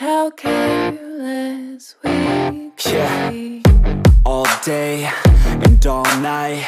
how careless we could be. All day and all night,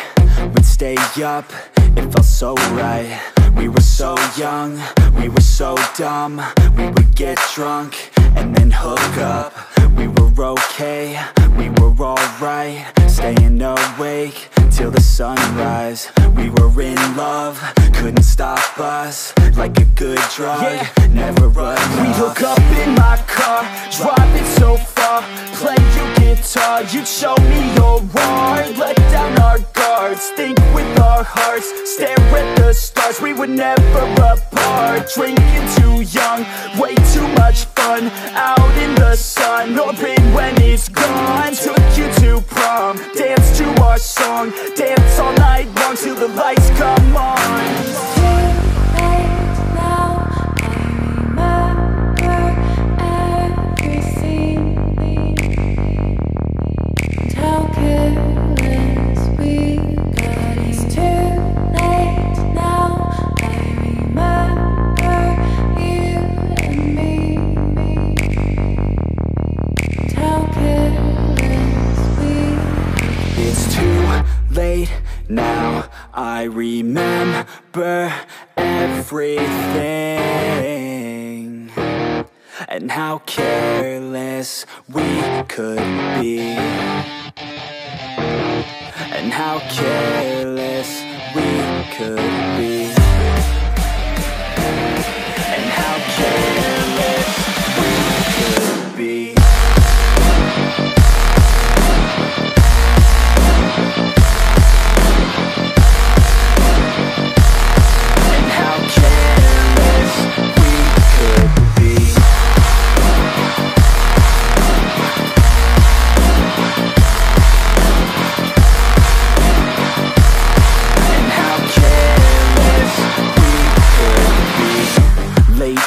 we'd stay up, it felt so right. We were so young, we were so dumb. We would get drunk and then hook up. We were okay, we were alright, staying awake till the sunrise. We were in love, couldn't stop us, like a good drug, never run off. We'd hook up in my car, drive it so far, play your guitar, you'd show me your art. Let down our guards, think with our hearts, stare at the stars. We were never apart, drinking too young, way too much fun, out in the sun, open when it's gone. Took you to prom, dance to our song, dance all night long till the lights come on. Now I remember everything, and how careless we could be, and how careless we could be, and how careless we could be.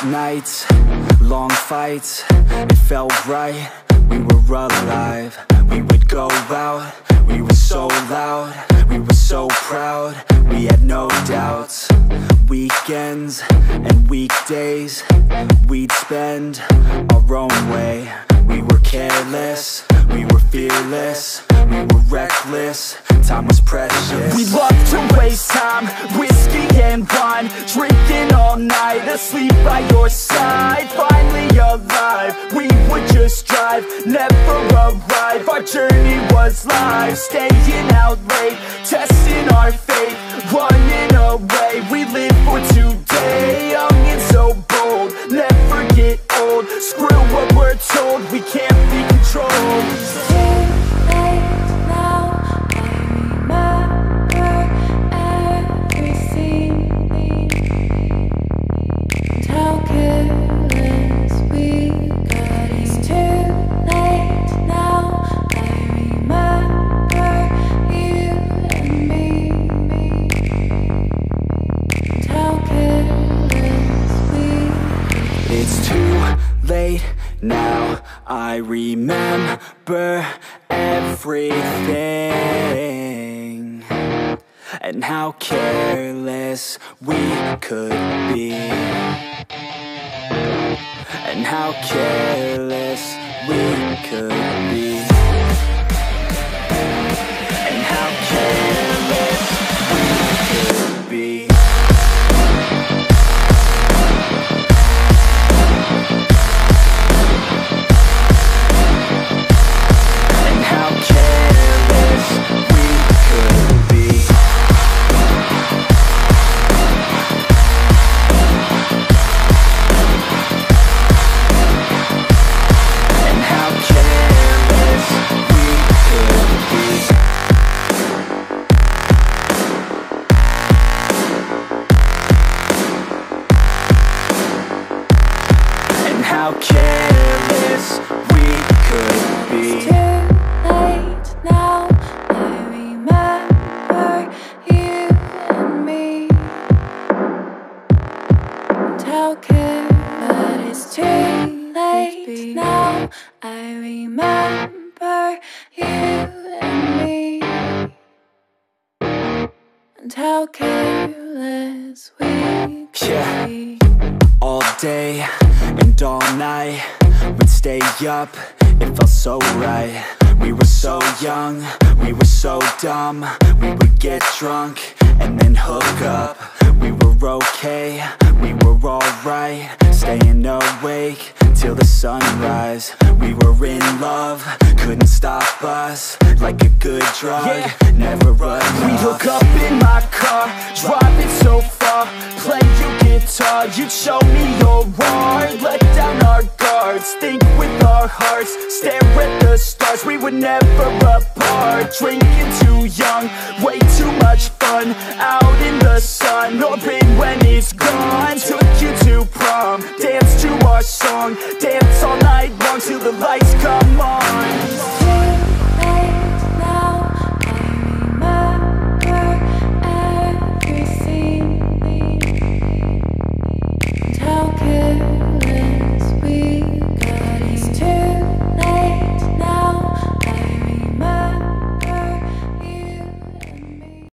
Nights, long fights, it felt right, we were alive. We would go out, we were so loud, we were so proud, we had no doubts. Weekends and weekdays, we'd spend our own way. We were careless, we were fearless, we were reckless, time was precious. We loved to waste time, whiskey and wine, drinking all night, asleep by your side. Finally alive, we would just drive, never arrive. Our journey was live, staying out late, testing our fate, running away. We live for today, young and so bold, never get old. Screw what we're told, we can't be controlled. Now I remember everything, and how careless we could be, and how careless we could be, and how careless we could be. How careless we could be. It's too late now, I remember you and me. And how careless. It's too late now, I remember you and me. And how careless we could be. All day and all night, we'd stay up, it felt so right. We were so young, we were so dumb. We would get drunk and then hook up. We were okay, we were alright, staying awake till the sunrise. We were in love, couldn't stop us, like a good drug, never enough. We'd hook up in my car, driving so far, play you guitar, you'd show me your art, let down our guards, think with our hearts, stare at the stars. We were never apart, drinking too young, way too much fun, out in the sun, or